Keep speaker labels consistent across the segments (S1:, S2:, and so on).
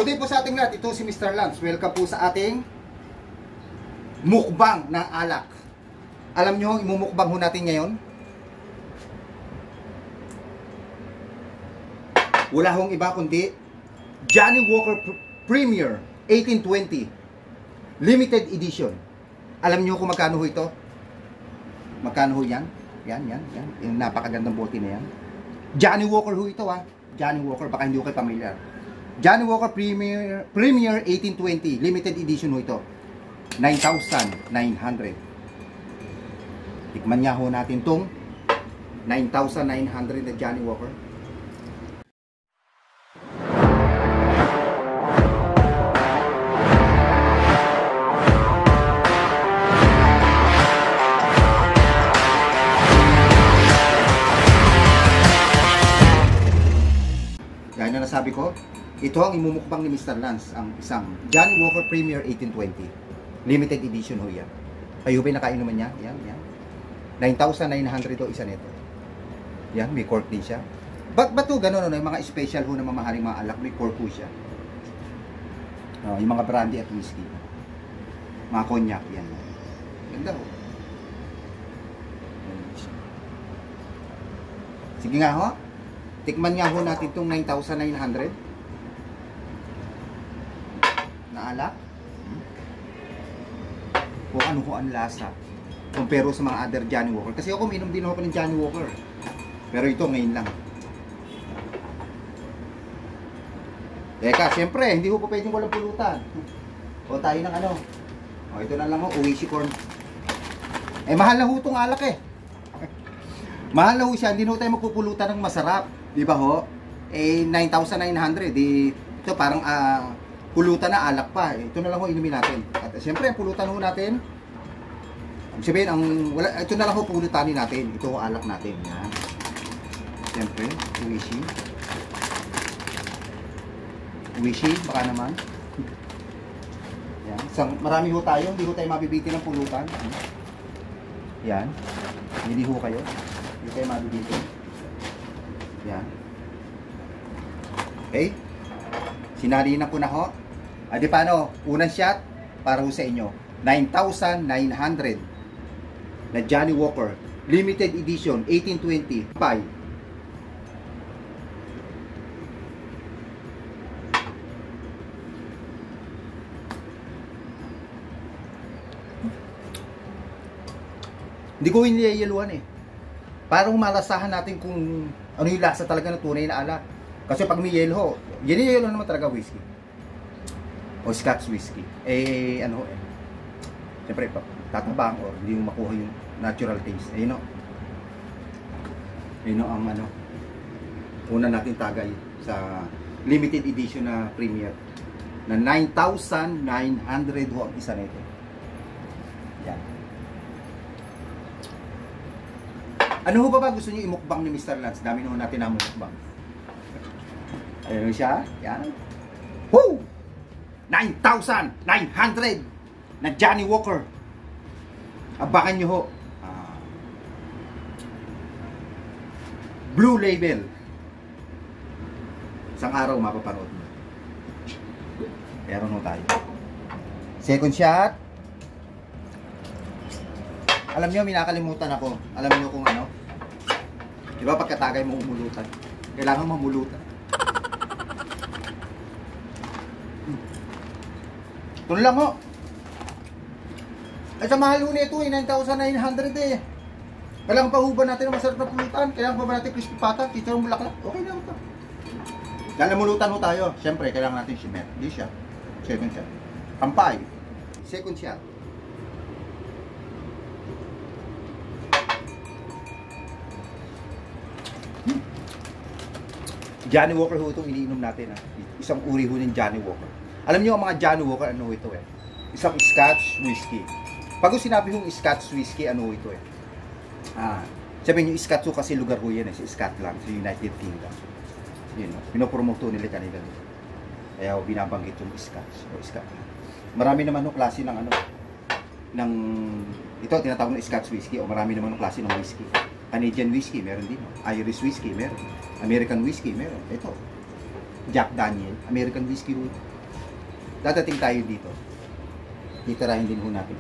S1: Good day po sa ating lahat. Ito si Mr. Lance. Welcome po sa ating mukbang ng alak. Alam nyo, imumukbang ho natin ngayon. Wala hong iba kundi Johnnie Walker Premier 1820 Limited Edition. Alam nyo kung magkano ho ito? Magkano ho yan? Yan. Yung napakagandang bote na yan. Johnnie Walker ho ito ha. Johnnie Walker, baka hindi ko kayo familiar. Johnnie Walker Premier 1820 Limited Edition ho ito. 9,900. Tikman niya ho natin tong 9,900 na Johnnie Walker. Gaya na nasabi ko, ito ang imumukbang ni Mr. Lance, ang isang Johnnie Walker Premier 1820 Limited Edition ho yan. Kayo ba nakainuman niya? Yan. 9,900 to isa nito. Yan, may cork din siya. Ba't to gano'n, yung mga special ho na mamahaling mga alak, may cork ho siya. Yung mga brandy at whiskey. Mga cognac, yan. Ganda ho. Sige nga ho. Tikman nga ho natin itong 9,900 na alak. Kung ano ho ang lasa kumpero sa mga other Johnnie Walker. Kasi ako minom din ako ng Johnnie Walker. Pero ito ngayon lang. Teka, siyempre, hindi ho pa pwedeng walang pulutan. O tayo ng ano. O ito na lang ho, Oasis corn. Mahal na ho itong alak eh. Mahal na ho siya, hindi na ho tayo magpupulutan ng masarap. Di ba ho? 9,900. Ito parang pulutan na alak pa. Ito na lang ho inumin natin. At siyempre, ang pulutan ho natin. Sabihin, ito na lang ho pulutanin natin. Ito ho alak natin. Yan. Siyempre, Uwishi, baka naman. Yan. Marami ho tayo. Hindi ho tayo mabibiti ng pulutan. Yan. Hindi ho kayo. Hindi tayo mabibiti. Yan. Okay. Sinali na po na ho. Di paano? Unang shot para ho sa inyo. 9,900 na Johnnie Walker Limited Edition 1820 5. Hindi ko hiniyayaluan eh. Para malasahan natin kung ano yung lasa talaga ng tunay na alak. Kasi pag may yelo, yelo naman talaga whiskey. O Scotch whiskey. Siyempre, tatabang or hindi mo makuha yung natural taste. Ayun o ang una natin tagay sa limited edition na premier na 9,900 ho ang isa nito. Yan. Ano ho ba gusto niyo imukbang ni Mr. Lance? Dami naman natin na mukbang. Ayun siya. Yan. Woo! 9,900 na Johnnie Walker. Abakan nyo ho. Blue Label. Isang araw mapapanood mo. Meron ho tayo. Second shot. Alam nyo, minakalimutan ako. Alam nyo kung ano? Diba pagkatagay mo umulutan? Kailangan mamulutan. Ito lang ho. Ay sa mahal ho nito eh, 9,900 eh. Kailangan pa huban natin ng masarap na pulutan. Kailangan pa ba natin crispy pata, chicharon bulaklak. Okay na ito. Dahil namulutan ho tayo. Siyempre, kailangan natin shimmer. Di siya. Second shot. Kampay. Second shot. Johnnie Walker ho itong iniinom natin. Isang uri ho ng Johnnie Walker. Alam niyo ang mga Johnnie Walker, ano ito eh? Isang Scotch whiskey. Pag sinabi hong Scotch whiskey, ano ito eh? Sabihin niyo, Scotch kasi lugar ho yan eh, sa Scotland, sa United Kingdom. Yun, pinopromoto nila kanila. Kaya binabanggit yung Scotch o Scotland. Marami naman ho klase ng ito, tinatawag na Scotch whiskey o marami naman ho klase ng whiskey. Canadian whiskey, meron din. Irish whiskey, meron. American whiskey, meron. Ito, Jack Daniel, American whiskey. dadating tayo dito. Titirahin din ho natin.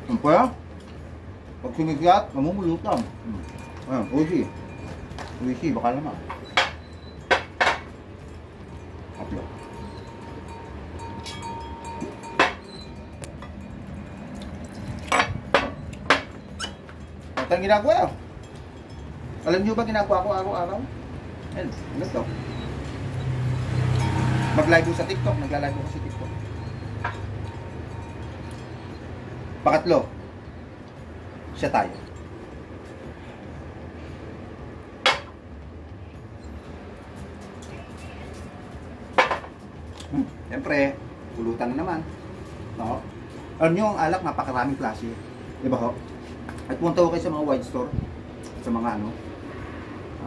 S1: Ang pa? Pag sumigat, mamumulutan. Ayan, uwi. Uwi, baka naman. Aplo. Ito ang ginagawa. Alam niyo ba ginagawa ko araw-araw? Ayan, ganito. Mag-live sa TikTok. Nagla-live ko sa TikTok. Pakatlo. Siya tayo. Siyempre, pulutan na naman. No? Alam niyo, ang alak, napakaraming klase. Diba ho? At punta ko kayo sa mga wine store. Sa mga ano.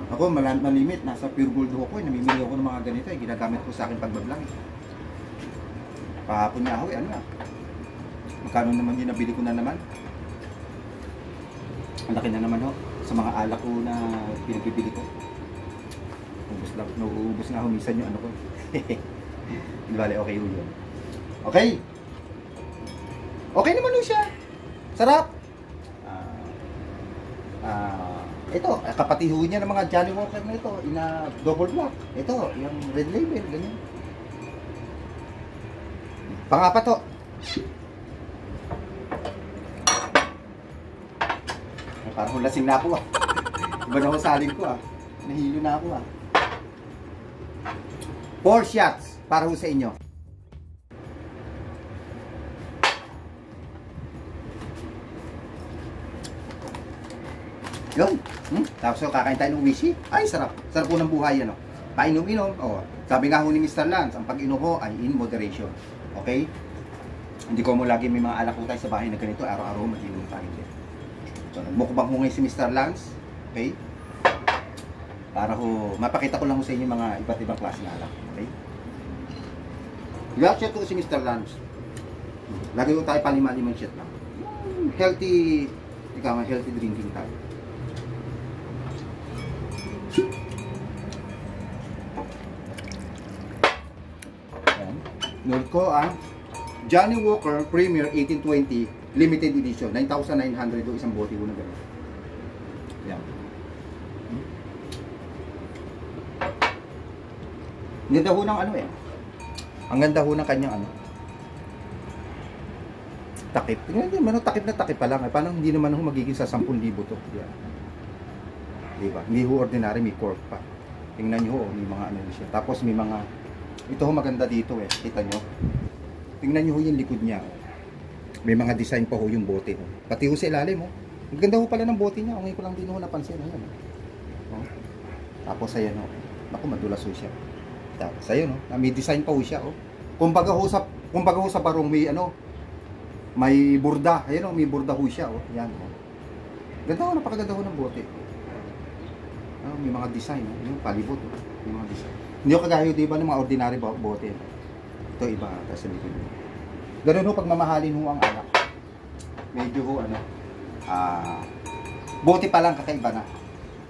S1: Ako, malimit. Nasa Pure Gold ako. Namimili ako ng mga ganito. Ginagamit ko sa akin pagbablog. Pahapon niya ako. Ano na? Magkano naman yung nabili ko na naman? Ang laki na naman ho. Sa mga alak ko na pinagpipili ko. Ubus lang. Nauubos nga humisan yung ano ko. Hindi bale, okay yun. Okay. Okay naman ho siya. Sarap. Ito, kapatiho niya ng mga Johnnie Walker na ito, ina double black. Ito, yung red label, ganyan. Pangapat to. Parang lasing na ako Iba na ako salin ko Nahilo na ako 4 shots para ho sa inyo. Yun. Tapos kakain tayo ng Wishi. Ay, sarap. Sarap po ng buhay yan. Painom-inom. Sabi nga ho ni Mr. Lance, ang pag-inom ko ay in moderation. Okay? Hindi ko mo lagi may mga alak ko tayo sa bahay na ganito. Araw-araw mag-inom tayo. So, nagmukbang ho ngayon si Mr. Lance. Okay? Para ho, mapakita ko lang ho sa inyo mga iba't ibang klase na alak. Okay? Relax shot ko si Mr. Lance. Lagi ko tayo palima-limang shot lang. Healthy, healthy drinking tayo. Note ko Johnnie Walker Premier 1820 Limited Edition 9,900 o isang bote ko na gano'n. Yan. Ang ganda ho ng ano Ang ganda ho ng kanyang takip. Tingnan mo, takip na takip pa lang. Parang hindi naman ho magiging sa 10,000 to. Yan. Diba? Hindi ho ordinary, may cork pa. Tingnan nyo ho, may mga ano siya. Tapos may mga ito ho maganda dito kita nyo. Tingnan nyo ho yung likod niya. May mga design pa ho yung bote. Pati ho sa ilalim Ang ganda ho pala ng bote niya. Ngayon ko lang din ho napansin. Ayan, Tapos ayan Naku, madulas ho siya. Tapos ayan may design pa ho siya Kumbaga ho sa barong may may burda. Ayan may burda ho siya Yan Ganda ho, napakaganda ho ng bote. May mga design yung palibot May mga design. Hindi ko kagaya diba ng mga ordinary bote. Ito iba kasi likod. Ganun ho pag mamahalin ho ang alak. Medyo ho bote pa lang kakaiba na.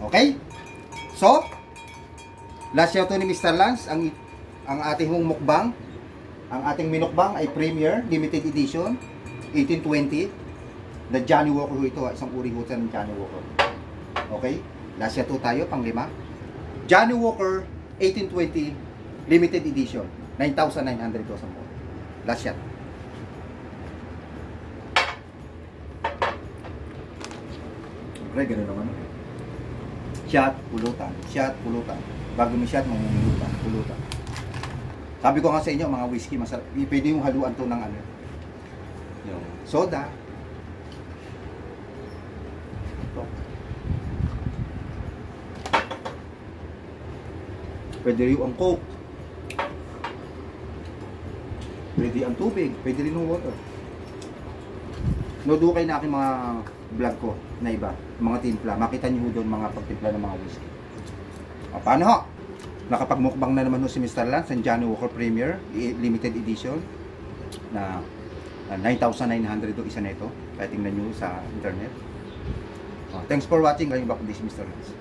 S1: Okay? So, last shout to ni Mr. Lance ang ating hong mukbang. Ang ating minukbang ay Premier Limited Edition 1820. The Johnnie Walker ho ito, isang uri ho ng Johnnie Walker. Okay? Last shout to tayo pang 5. Johnnie Walker 1820 Limited Edition 9,900 to sa mo. Last shot. Siyempre, gano'n naman. Shot, pulutan. Shot, pulutan. Bago mo shot, mamumutan. Pulutan. Sabi ko nga sa inyo, mga whiskey, masarap. Pwede yung haluan to ng yung soda. Ito. Pwede rin ang coke. Pwede ang tubig. Pwede rin ang water. Nodo kayo na aking mga vlog ko na iba. Mga timpla. Makita nyo doon mga pagtimpla ng mga whiskey. Paano ho? Nakapagmukbang na naman ho si Mr. Lance ng Johnnie Walker Premier Limited Edition na 9,900 o isa na ito. Kaya tingnan nyo sa internet. Thanks for watching. Ngayon back to this Mr. Lance.